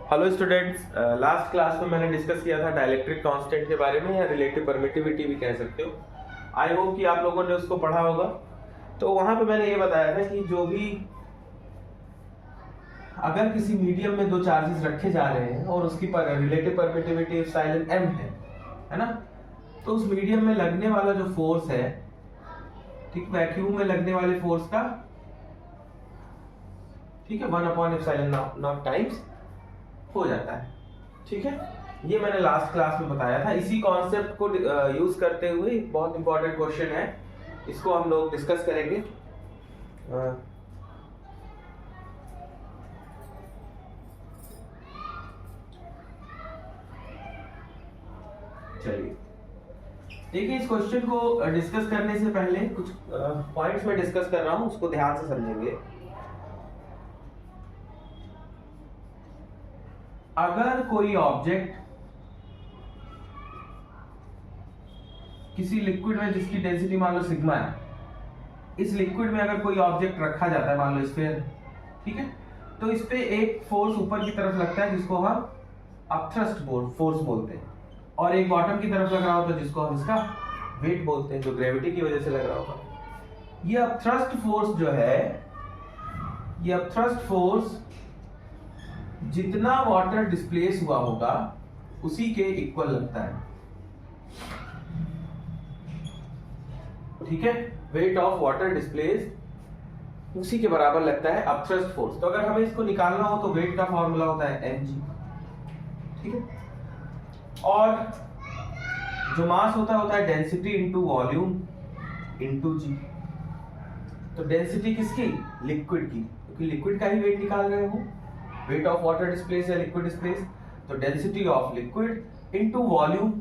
Hello students, last class में मैंने discuss किया था डाइलेक्ट्रिक कांस्टेंट के बारे में, या रिलेटिव परमिटिविटी भी कह सकते हो। आई होप कि आप लोगों ने उसको पढ़ा होगा। तो वहां पे मैंने ये बताया था कि जो भी अगर किसी मीडियम में दो चार्जेस रखे जा रहे हैं और उसकी रिलेटिव परमिटिविटी एप्सिलॉन m है ना, तो उस मीडियम में लगने वाला जो फोर्स है, ठीक, वैक्यूम में लगने वाले फोर्स का, ठीक है, 1/एप्सिलॉन टाइम्स हो जाता है। ठीक है, ये मैंने लास्ट क्लास में बताया था। इसी कॉन्सेप्ट को यूज करते हुए एक बहुत इंपॉर्टेंट क्वेश्चन है, इसको हम लोग डिस्कस करेंगे। चलिए देखिए, इस क्वेश्चन को डिस्कस करने से पहले कुछ पॉइंट्स में डिस्कस कर रहा हूं, उसको ध्यान से समझेंगे। अगर कोई ऑब्जेक्ट किसी लिक्विड में जिसकी डेंसिटी मान लो सिग्मा है, इस लिक्विड में अगर कोई ऑब्जेक्ट रखा जाता है, मान लो स्फीयर, ठीक है, तो इस पे एक फोर्स ऊपर की तरफ लगता है जिसको हम अपथ्रस्ट फोर्स बोलते हैं, और एक बॉटम की तरफ लग रहा होता है जिसको हम इसका वेट बोलते हैं, जो ग्रेविटी की वजह से लग रहा होगा। ये अपथ्रस्ट फोर्स जो है, ये अपथ्रस्ट फोर्स जितना वाटर डिस्प्लेस हुआ होगा उसी के इक्वल लगता है। ठीक है, वेट ऑफ वाटर डिस्प्लेस उसी के बराबर लगता है अपथ्रस्ट फोर्स। तो अगर हमें इसको निकालना हो तो वेट का फॉर्मूला होता है mg। ठीक है, और जो मास होता है डेंसिटी इनटू वॉल्यूम इनटू जी। तो डेंसिटी किसकी? लिक्विड की, क्योंकि लिक्विड का ही वेट निकाल रहे हो, वेट ऑफ वाटर डिस्प्लेस या लिक्विड डिस्प्लेस। तो density of liquid into volume.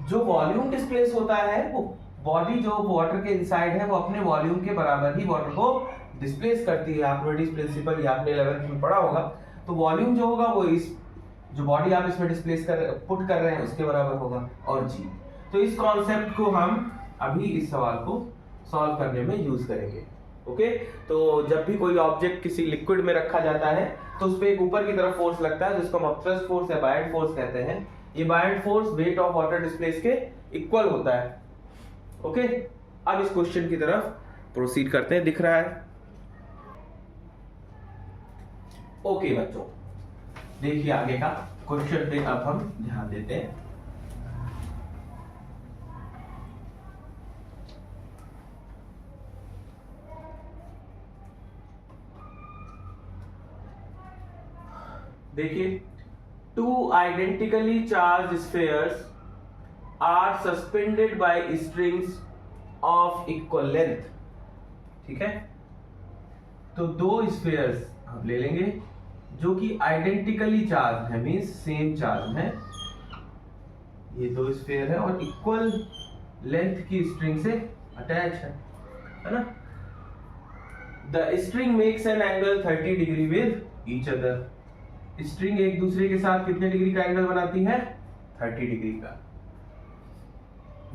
जो वॉल्यूम डिस्प्लेस होता है, वो बॉडी जो वाटर के इनसाइड है वो अपने वॉल्यूम के बराबर ही वाटर को डिस्प्लेस करती है। आर्किमिडीज प्रिंसिपल या आपने 11th में पढ़ा होगा। तो वॉल्यूम जो होगा वो इस जो बॉडी आप इसमें डिस्प्लेस पुट कर रहे हैं उसके बराबर होगा, और जी। तो इस कॉन्सेप्ट को हम अभी इस सवाल को सॉल्व करने में यूज करेंगे। ओके, तो जब भी कोई ऑब्जेक्ट किसी लिक्विड में रखा जाता है तो उस पे एक ऊपर की तरफ फोर्स लगता है जिसको हम अपथ्रस्ट फोर्स या बायड फोर्स कहते हैं। ये बायड force weight of water displace के इक्वल होता है। ओके, अब इस क्वेश्चन की तरफ प्रोसीड करते हैं। दिख रहा है? ओके बच्चों, देखिए आगे का क्वेश्चन पे अब हम ध्यान देते हैं। देखिए, two identically charged spheres are suspended by strings of equal length. ठीक है, तो दो स्फीयर्स हम ले लेंगे जो कि आइडेंटिकली चार्ज है, मींस सेम चार्ज है। ये दो स्फीयर है और इक्वल लेंथ की स्ट्रिंग से अटैच है ना। The string makes an angle 30 degree with each other. String एक दूसरे के साथ कितने डिग्री का एंगल बनाती है? 30 डिग्री का।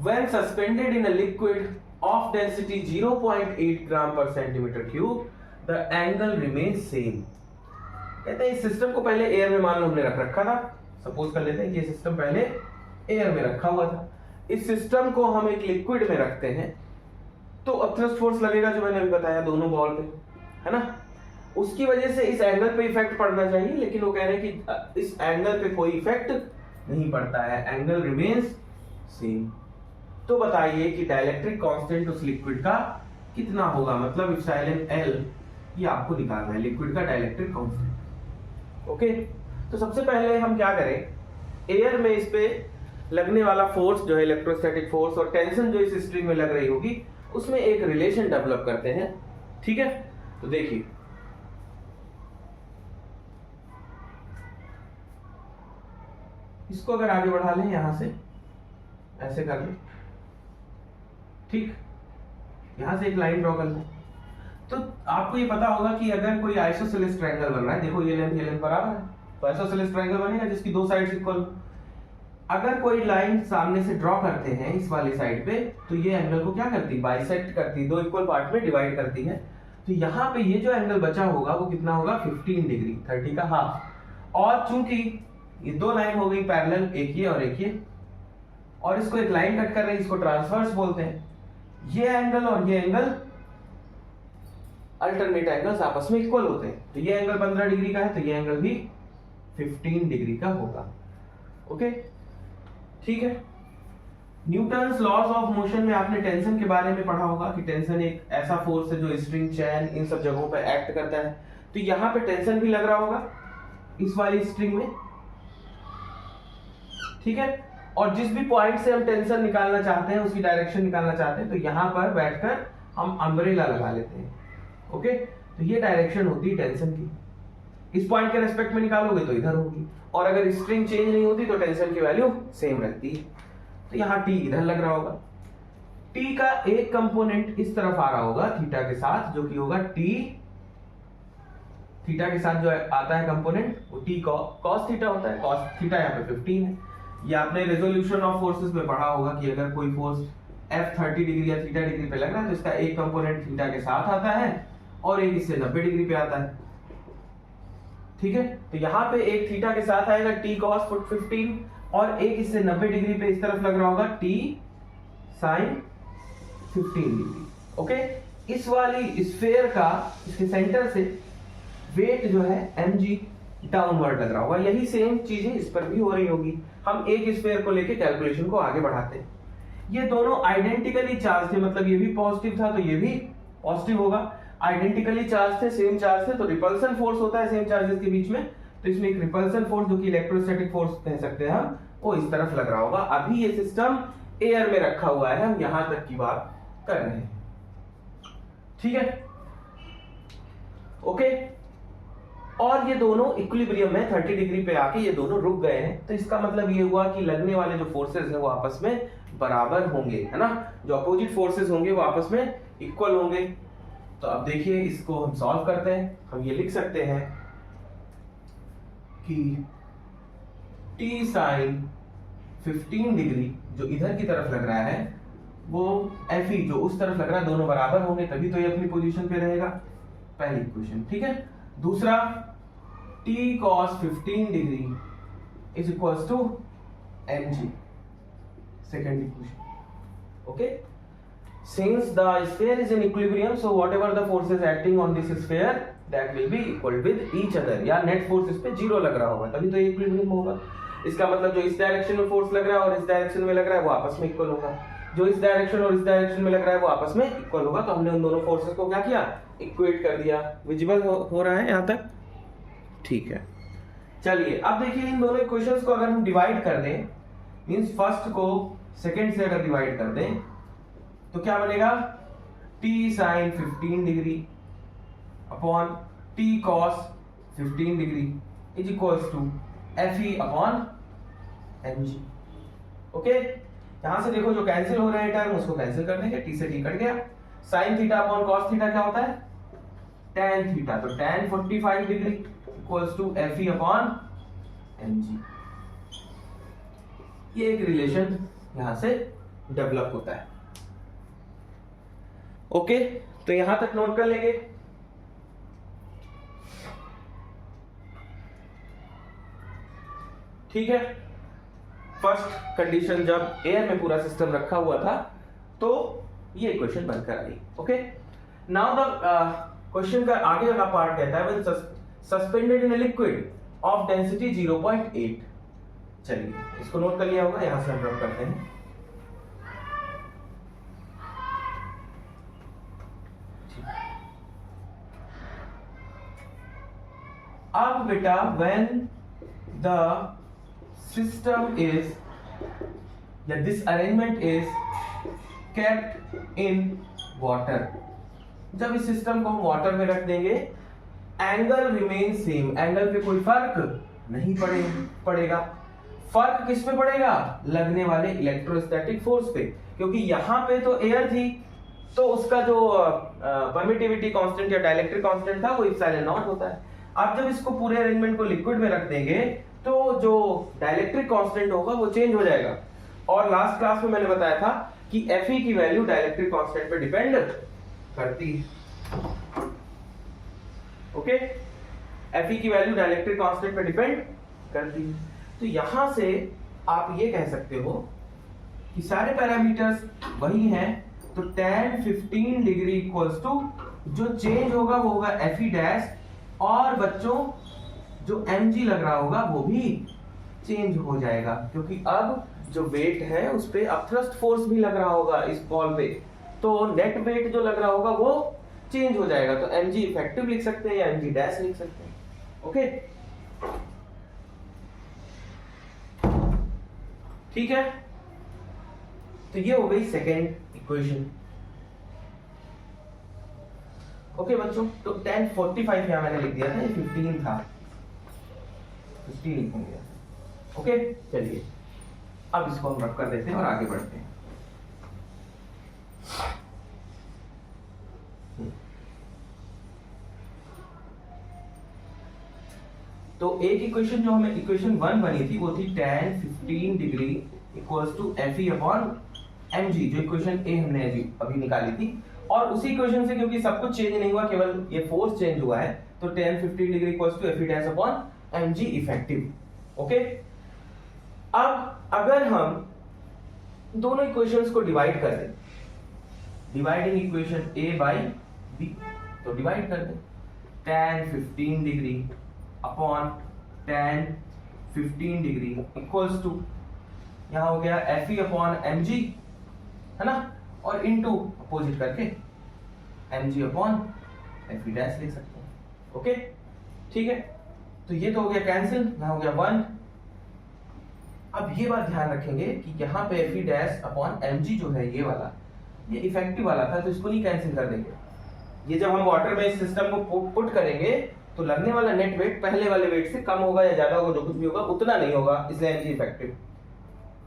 When suspended in a liquid of density 0.8 gram per centimeter cube, the angle remains same। कहते हैं इस सिस्टम को पहले एयर में मान लो हमने रख रखा था। सपोज कर लेते हैं कि ये सिस्टम पहले एयर में रखा हुआ था। इस सिस्टम को हम एक लिक्विड में रखते हैं तो अपथ्रस्ट फोर्स लगेगा, जो मैंने अभी बताया, दोनों बॉल पे, है ना। उसकी वजह से इस एंगल पे इफेक्ट पड़ना चाहिए, लेकिन वो कह रहे हैं कि इस एंगल पे कोई इफेक्ट नहीं पड़ता है, एंगल रिमेन्स सेम। तो बताइए कि डाइलेक्ट्रिक कांस्टेंट उस लिक्विड का कितना होगा, मतलब एप्सिलॉन L ये आपको निकालना है, लिक्विड का डाइलेक्ट्रिक कांस्टेंट। ओके, तो सबसे पहले हम क्या करें, एयर में इस पे लगने वाला फोर्स जो है इलेक्ट्रोस्टैटिक फोर्स और टेंशन जो इस स्ट्रिंग में लग रही होगी उसमें एक रिलेशन डेवलप करते हैं। ठीक है, तो देखिए, इसको अगर आगे बढ़ा लें, यहां से ऐसे कर लें, ठीक, यहां से एक लाइन ड्रॉ कर लें, तो आपको ये पता होगा कि अगर कोई आइसोसेलेस ट्रायंगल बन रहा है, देखो ये लेंथ बराबर है, तो आइसोसेलेस ट्रायंगल बनेगा जिसकी दो साइड्स इक्वल। अगर कोई लाइन सामने से ड्रॉ करते हैं इस वाली साइड पे, तो ये एंगल को क्या करती है? बाइसेक्ट करती है, दो इक्वल पार्ट में डिवाइड करती है। तो यहाँ पे ये जो एंगल बचा होगा वो कितना होगा? 15 डिग्री, 30 का हाफ। और चूंकि ये दो लाइन हो गई पैरेलल, एक ये और एक ये, और इसको एक लाइन कट कर रही है, इसको ट्रांसवर्स बोलते हैं। ये एंगल और ये एंगल अल्टरनेट एंगल्स आपस में इक्वल होते हैं, तो ये एंगल 15 डिग्री का है तो ये एंगल भी 15 डिग्री का होगा। ओके, ठीक है। न्यूटन्स लॉज ऑफ मोशन में आपने टेंशन के बारे में पढ़ा होगा कि टेंशन एक ऐसा फोर्स है जो स्ट्रिंग, चैन, इन सब जगहों पर एक्ट करता है। तो यहां पे टेंशन भी लग रहा होगा इस वाली स्ट्रिंग में, ठीक है। और जिस भी पॉइंट से हम टेंशन निकालना चाहते हैं, उसकी डायरेक्शन निकालना चाहते हैं, तो यहां पर बैठकर हम अम्ब्रेला लगा लेते हैं। ओके, तो ये डायरेक्शन होती है टेंशन की। इस पॉइंट के रेस्पेक्ट में निकालोगे तो इधर होगी, और अगर स्ट्रिंग चेंज नहीं होती तो टेंशन की वैल्यू सेम रहती है। तो यहाँ टी इधर लग रहा होगा, टी का एक कंपोनेंट इस तरफ आ रहा होगा थीटा के साथ, जो कि होगा टी, थीटा के साथ जो आता है कंपोनेंट वो टी कॉस थीटा होता है। कॉस थीटा यहाँ पे 15 है। ये आपने रेजोल्यूशन ऑफ फोर्सेस में पढ़ा होगा कि अगर कोई फोर्स F 30 डिग्री या थीटा डिग्री पे लग रहा है तो इसका एक कंपोनेंट थीटा के साथ आता है और एक इससे 90 डिग्री पे आता है, ठीक है। तो यहाँ पे एक थीटा के साथ आएगा टी कॉस 15 और एक इससे 90 डिग्री पे इस तरफ लग रहा होगा टी साइन 15 डिग्री। ओके, इस वाली स्फीयर का इसके सेंटर से वेट जो है mg डाउनवर्ड लग रहा होगा। यही सेम चीजें इस पर भी हो रही होगी। हम एक स्फीयर को लेके कैलकुलेशन को आगे बढ़ाते हैं। ये दोनों आइडेंटिकली चार्ज थे, मतलब ये भी पॉजिटिव था तो ये भी पॉजिटिव होगा। आइडेंटिकली चार्ज थे, सेम चार्ज थे, तो रिपल्सन फोर्स होता है सेम चार्जेस के बीच में, तो इसमें एक रिपल्सन फोर्स जो कि इलेक्ट्रोस्टैटिक फोर्स कह सकते हैं हम, वो इस तरफ लग रहा होगा। अभी ये सिस्टम एयर में रखा हुआ है, हम यहां तक की बात कर रहे हैं, ठीक है। ओके, और ये दोनों इक्विलिब्रियम में 30 डिग्री पे आके ये दोनों रुक गए हैं, तो इसका मतलब ये हुआ कि लगने वाले जो फोर्सेस हैं वो आपस में बराबर होंगे, है ना। जो अपोजिट फोर्सेस होंगे वो आपस में इक्वल होंगे। तो अब देखिए इसको हम सॉल्व करते हैं। हम ये लिख सकते हैं कि t sin 15 डिग्री जो इधर की तरफ लग रहा है वो Fe जो उस तरफ लग रहा है, दोनों बराबर होंगे तभी तो ये अपनी पोजीशन पे रहेगा। पहली इक्वेशन, ठीक है। दूसरा, t cos 15 degree is equals to mg, second equation. Okay, since the sphere is in equilibrium, so whatever the forces acting on this sphere that will be equal with each other, या net force इस पे zero लग रहा होगा तभी तो ये equilibrium होगा। इसका मतलब जो इस डायरेक्शन में फोर्स लग रहा है और इस डायरेक्शन में लग रहा है वो आपस में इक्वल होगा, जो इस डायरेक्शन और इस डायरेक्शन में लग रहा है वो आपस में इक्वल होगा। तो हमने उन दोनों फोर्सेस को क्या किया, इक्वेट कर दिया। विजिबल हो रहा है यहाँ तक, ठीक है। चलिए अब देखिए इन दोनों इक्वेशंस को अगर हम डिवाइड कर दें, मींस फर्स्ट को सेकंड से अगर डिवाइड कर दें तो क्या बनेगा, t sin 15 degree upon t cos 15 degree is equals to Fe upon mg। Okay, यहां से देखो जो कैंसिल हो रहे हैं टर्म उसको कैंसिल कर देंगे, t से t कट गया। sin theta upon cos theta क्या होता है, tan थीटा, तो tan 45 degree equals to Fe upon mg। ये एक रिलेशन यहां से डेवलप होता है। ओके, तो यहां तक नोट कर लेंगे। ठीक है, फर्स्ट कंडीशन जब एयर में पूरा सिस्टम रखा हुआ था तो ये इक्वेशन बनकर आई। ओके, नाउ द क्वेश्चन का आगे का पार्ट कहता है when suspended in a liquid of density 0.8। चलिए इसको नोट कर लिया होगा, यहां से हम ड्रॉ करते हैं। अब बेटा when the system is या this arrangement is kept in water, जब इस सिस्टम को हम वाटर में रख देंगे एंगल रिमेन सेम, एंगल पे कोई फर्क नहीं पड़ेगा। फर्क किस पे पड़ेगा, लगने वाले इलेक्ट्रोस्टैटिक फोर्स पे, क्योंकि यहां पे तो एयर थी तो उसका जो परमिटिविटी कांस्टेंट या डाइलेक्ट्रिक कांस्टेंट था वो एप्सिलॉन नॉट होता है। अब जब इसको पूरे अरेंजमेंट को लिक्विड में रख देंगे तो जो डाइलेक्ट्रिक कांस्टेंट होगा वो चेंज हो जाएगा। और लास्ट क्लास में मैंने बताया था कि Fe की वैल्यू डाइलेक्ट्रिक कांस्टेंट पे डिपेंड करती है। ओके, Fe की वैल्यू डाइलेक्ट्रिक कांस्टेंट पे डिपेंड करती है। तो यहां से आप ये कह सकते हो कि सारे पैरामीटर्स वही हैं, तो tan 15 डिग्री इक्वल्स टू जो चेंज होगा वो होगा Fe डैश, और बच्चों जो mg लग रहा होगा वो भी चेंज हो जाएगा, क्योंकि अब जो वेट है उस पे अपथ्रस्ट फोर्स भी लग रहा होगा इस बॉल पे, तो नेट वेट जो लग रहा होगा वो चेंज हो जाएगा। तो mg इफेक्टिव लिख सकते हैं या mg डैश लिख सकते हैं। ओके, ठीक है, तो ये हो गई सेकेंड इक्वेशन। ओके बच्चों, तो 1045 यहां मैंने लिख दिया था, ये 15 था, 15 लिखेंगे। ओके, चलिए अब इसको हम रख कर देते हैं और आगे बढ़ते हैं। तो एक इक्वेशन जो हमें इक्वेशन 1 बनी थी वो थी tan 15 degree equals to Fe upon mg, जो इक्वेशन ए हमने अभी निकाली थी। और उसी इक्वेशन से क्योंकि सब कुछ चेंज नहीं हुआ, केवल ये फोर्स चेंज हुआ है, तो tan 15 degree equals to Fe dash upon mg effective. Okay, अब अगर हम दोनों इक्वेशंस को डिवाइड कर दें, डिवाइडिंग इक्वेशन a बाई b, तो डिवाइड कर दें tan 15 degree upon tan 15 degree equals to, यहां हो गया Fe अपॉन mg, है ना, और इनटू अपोजिट करके mg अपॉन Fe डैश लिख सकते हैं। ओके, ठीक है, तो ये तो हो गया कैंसिल, यहां हो गया 1। अब ये बात ध्यान रखेंगे कि यहाँ पे Fe डैश अपॉन mg जो है ये वाला, ये इफेक्टिव वाला था, तो इसको नहीं कैंसिल कर देंगे। ये जब हम वाटर में इस सिस्टम को पुट करेंगे तो लगने वाला नेट वेट पहले वाले वेट से कम होगा या ज्यादा होगा, जो कुछ भी होगा उतना नहीं होगा, इसलिए mg इफेक्टिव।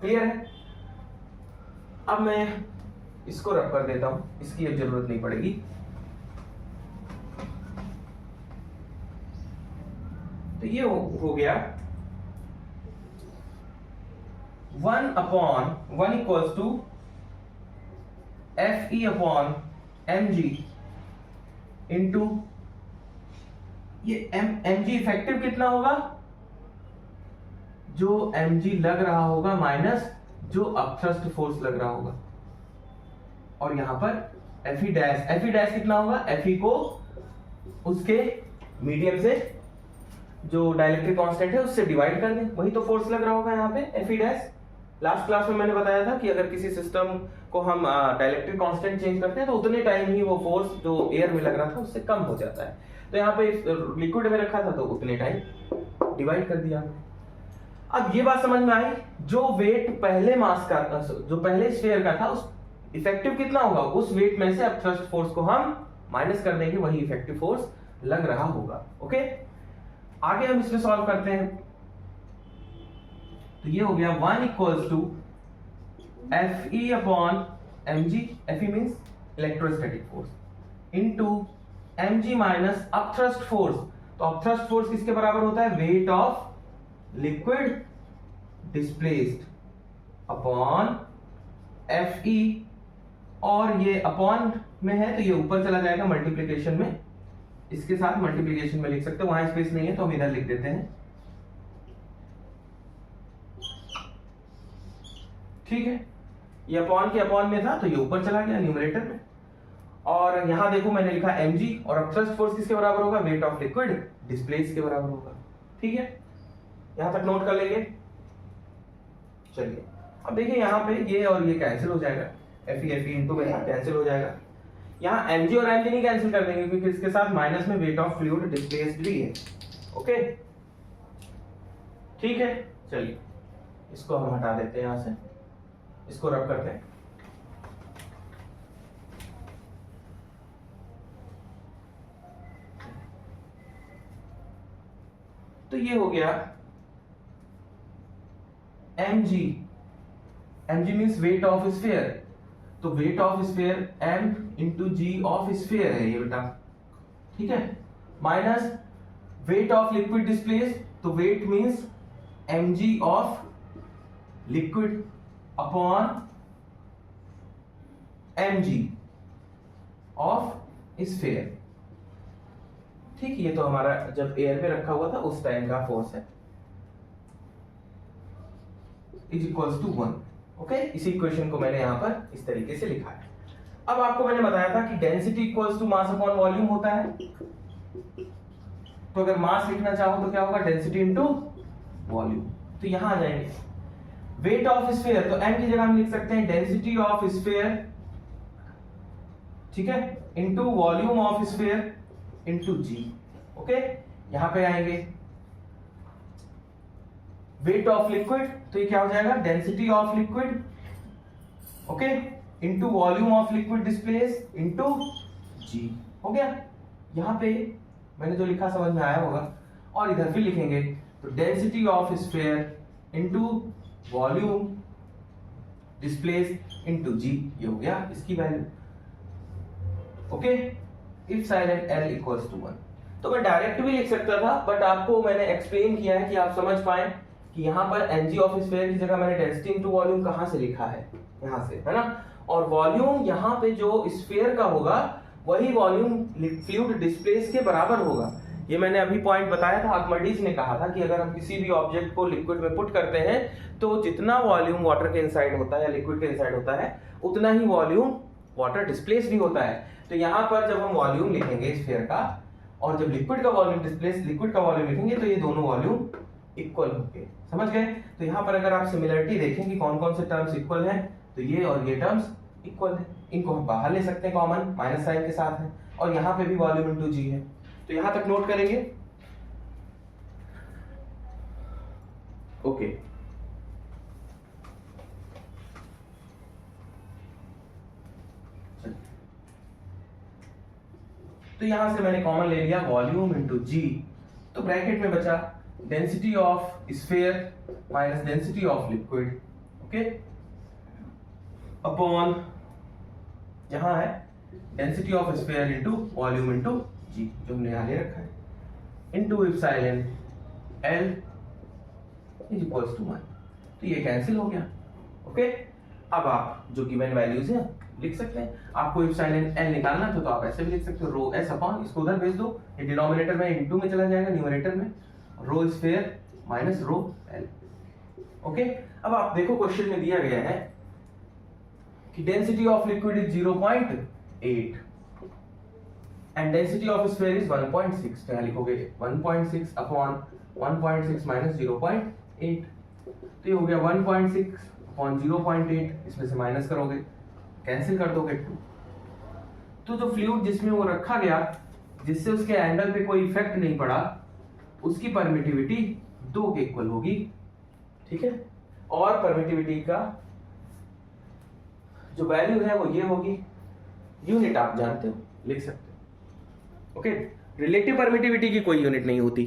क्लियर है? अब मैं इसको रख कर देता हूं, इसकी अब जरूरत नहीं पड़ेगी। तो ये हो गया 1 upon 1 equals to Fe upon mg into ये mg इफेक्टिव कितना होगा, जो mg लग रहा होगा माइनस जो अपथ्रस्ट फोर्स लग रहा होगा, और यहां पर Fe डैश कितना होगा, Fe को उसके मीडियम से जो डाइलेक्ट्रिक कांस्टेंट है उससे डिवाइड कर दें, वही तो फोर्स लग रहा होगा यहाँ पे Fe डैश। लास्ट क्लास में मैंने बताया था कि अगर किसी सिस्टम को हम डाइलेक्ट्रिक कांस्टेंट चेंज करते हैं तो उतने टाइम ही वो फोर्स जो एयर में लग रहा था उससे कम हो जाता है। तो यहाँ पे लिक्विड में रखा था तो उतने टाइम डिवाइड कर दिया। अब ये बात समझ में आई, जो वेट पहले मास का, जो पहले स्फीयर का था, उस इफेक्टिव कितना होगा, उस वेट में से अब थ्रस्ट फोर्स को हम माइनस कर देंगे, वही इफेक्टिव फोर्स लग रहा होगा। ओके, आगे हम इसमें सॉल्व करते हैं। तो ये हो गया 1 equals to Fe upon mg, Fe means electrostatic force, into mg minus upthrust force. तो अपथ्रस्ट फोर्स किसके बराबर होता है, weight of liquid displaced upon Fe, और ये अपॉन में है तो ये ऊपर चला जाएगा मल्टीप्लिकेशन में, इसके साथ मल्टीप्लिकेशन में लिख सकते हो, वहां स्पेस नहीं है तो हम इधर लिख देते हैं। ठीक है, ये अपॉन के अपॉन में था तो ये ऊपर चला गया न्यूमरेटर में, और यहां देखो मैंने लिखा mg, और अपथ्रस्ट फोर्स किसके बराबर होगा, वेट ऑफ लिक्विड डिस्प्लेस के बराबर होगा। ठीक है, यहां तक नोट कर लेंगे। चलिए अब देखिए यहाँ पे ये और ये कैंसिल हो जाएगा, Fe इंटू में कैंसिल हो जाएगा। यहाँ mg और mg नहीं कैंसिल कर देंगे क्योंकि इसके साथ माइनस में वेट ऑफ फ्लूइड डिस्प्लेस्ड भी है। ओके, ठीक है, चलिए इसको हम हटा देते हैं, यहां से इसको रब करते हैं। तो ये हो गया mg, mg means weight of sphere, तो weight of sphere m into g of sphere है ये बेटा। ठीक है, minus weight of liquid displace, तो weight means mg of liquid upon mg of sphere. ठीक, ये तो हमारा जब एयर में रखा हुआ था उस टाइम का फोर्स है, इज इक्वल्स टू 1। ओके, इसी इक्वेशन को मैंने यहाँ पर इस तरीके से लिखा है। अब आपको मैंने बताया था कि density equals to mass upon volume होता है, तो अगर मास लिखना चाहो तो क्या होगा, डेंसिटी इनटू वॉल्यूम। तो यहां आ जाएंगे वेट ऑफ स्फीयर, तो m की जगह हम लिख सकते हैं डेंसिटी ऑफ स्फीयर, ठीक है, into volume of sphere into g। Okay, यहां पे आएंगे वेट ऑफ लिक्विड, तो ये क्या हो जाएगा, density of liquid, okay, into volume of liquid displace into g। हो गया, यहां पे मैंने जो लिखा समझ में आया होगा। और इधर फिर लिखेंगे तो density of sphere into volume displace into g, ये हो गया इसकी वैल्यू। Okay, if silent l equals to 1, तो मैं डायरेक्ट भी लिख सकता था, बट आपको मैंने एक्सप्लेन किया है कि आप समझ पाए कि यहाँ पर mg ऑफ स्फीयर की जगह मैंने डेंसिटी इनटू वॉल्यूम कहां से लिखा है, यहां से, है ना। और वॉल्यूम यहाँ पे जो स्फीयर का होगा वही वॉल्यूम फ्लूइड डिस्प्लेस के बराबर होगा। ये मैंने अभी पॉइंट बताया था, आर्किमिडीज ने कहा था कि अगर हम किसी भी ऑब्जेक्ट को लिक्विड में पुट करते हैं तो जितना वॉल्यूम वाटर के इनसाइड होता है या लिक्विड के इनसाइड होता है उतना ही वॉल्यूम वाटर डिस्प्लेस भी होता है। तो यहाँ पर जब हम वॉल्यूम लिखेंगे स्फीयर का और जब लिक्विड का वॉल्यूम डिस्प्लेस लिक्विड का वॉल्यूम लिखेंगे तो ये दोनों वॉल्यूम इक्वल होंगे, समझ गए। तो यहाँ पर अगर आप सिमिलरिटी देखें कि कौन कौन से टर्म्स इक्वल हैं, तो ये और ये टर्म्स इक्वल है, इनको हम बाहर ले सकते हैं कॉमन, माइनस साइन के साथ है, और यहाँ पे भी वॉल्यूम इनटू जी है। तो यहाँ तक नोट करेंगे। ओके, तो यहां से मैंने कॉमन ले लिया वॉल्यूम इनटू जी, तो ब्रैकेट में बचा density of sphere minus density of liquid, okay, upon यहां है density of sphere into volume into g, जो हमने यहां ले रखा है, into epsilon l is equals to 1। तो ये कैंसिल हो गया। ओके, अब आप जो गिवन वैल्यूज हैं लिख सकते हैं। आपको एप्सिलॉन एल निकालना था तो आप ऐसे भी लिख सकते हो, रो एस अपॉन, इसको उधर भेज दो, ये डिनोमिनेटर में इनटू में चला जाएगा, न्यूमरेटर में rho sphere minus rho l. Okay, अब आप देखो क्वेश्चन में दिया गया है कि density of liquid is 0.8 and density of sphere is 1.6। तो यहां लिखोगे 1.6 अपॉन 1.6 माइनस 0.8, तो ये हो गया 1.6 अपॉन 0.8, इसमें से माइनस करोगे, कैंसिल कर दोगे 2। तो जो फ्लूइड जिसमें वो रखा गया, जिससे उसके एंगल पे कोई इफेक्ट नहीं पड़ा, उसकी परमिटिविटी 2 के इक्वल होगी, ठीक है। और परमिटिविटी का जो वैल्यू है वो ये होगी, यूनिट आप जानते हो, लिख सकते हो। ओके, रिलेटिव परमिटिविटी की कोई यूनिट नहीं होती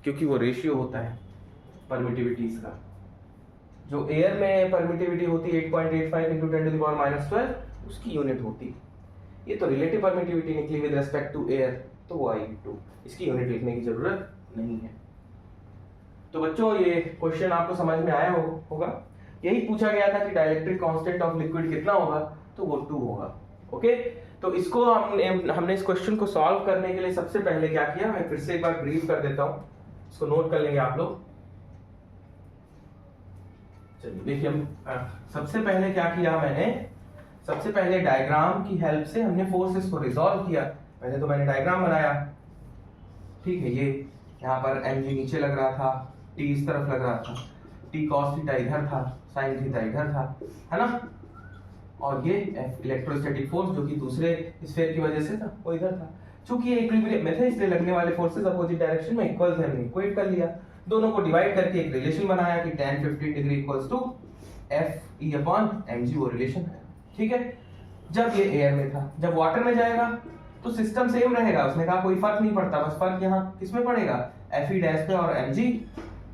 क्योंकि वो रेशियो होता है परमिटिविटीज का। जो एयर में परमिटिविटी होती है 8.85 इंटू 10⁻⁻12, उसकी यूनिट होती। ये तो रिलेटिव परमिटिविटी निकली विद रेस्पेक्ट टू एयर, तो वो आएगी 2, इसकी यूनिट लिखने की जरूरत नहीं है। तो बच्चों ये क्वेश्चन आपको समझ में आया होगा। यही पूछा गया था कि डाइलेक्ट्रिक कांस्टेंट ऑफ लिक्विड कितना होगा, तो वो 2 होगा। ओके, तो इसको हमने इस क्वेश्चन को सॉल्व करने के लिए सबसे पहले क्या किया, मैं फिर से एक बार ब्रीफ कर देता हूं, इसको नोट कर लेंगे आप लोग। चलिए देखिए, हम सबसे पहले क्या किया, मैंने सबसे पहले डायग्राम की हेल्प से हमने फोर्सेस को रिजॉल्व किया। पहले तो मैंने डायग्राम बनाया, ठीक है, ये यहाँ पर mg नीचे लग रहा था, t इस तरफ लग रहा था, t cos थीटा इधर था, sin थीटा इधर था, है ना, और ये इलेक्ट्रोस्टैटिक फोर्स जो कि दूसरे स्फीयर की वजह से था वो इधर था। चूंकि ये इक्विलिब्रियम में थे इसलिए लगने वाले फोर्सेस अपोजिट डायरेक्शन में इक्वल थे, हमने इक्वेट कर लिया, दोनों को डिवाइड करके एक रिलेशन बनाया कि tan 15 degree equals to f e upon mg, वो रिलेशन है, ठीक है। जब ये एयर में था, जब वाटर में जाएगा तो सिस्टम सेम रहेगा, उसने कहा कोई फर्क नहीं पड़ता, बस फर्क यहाँ किसमें पड़ेगा, fe डैश पे, और mg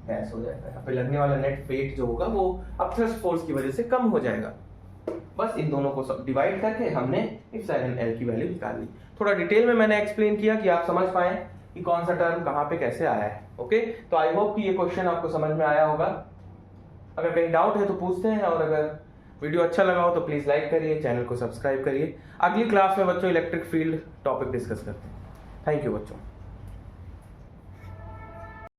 डैश हो जाएगा। यहाँ पे लगने वाला नेट वेट जो होगा वो अपथ्रस्ट फोर्स की वजह से कम हो जाएगा। बस इन दोनों को सब डिवाइड करके हमने एप्सिलॉन एल की वैल्यू निकाल ली। थोड़ा डिटेल में मैंने एक्सप्लेन किया कि आप समझ पाए कि कौन सा टर्म कहाँ पे कैसे आया है। ओके, तो आई होप कि ये क्वेश्चन आपको समझ में आया होगा। अगर कहीं डाउट है तो पूछते हैं, और अगर वीडियो अच्छा लगा हो तो प्लीज़ लाइक करिए, चैनल को सब्सक्राइब करिए। अगली क्लास में बच्चों इलेक्ट्रिक फील्ड टॉपिक डिस्कस करते हैं। थैंक यू बच्चों।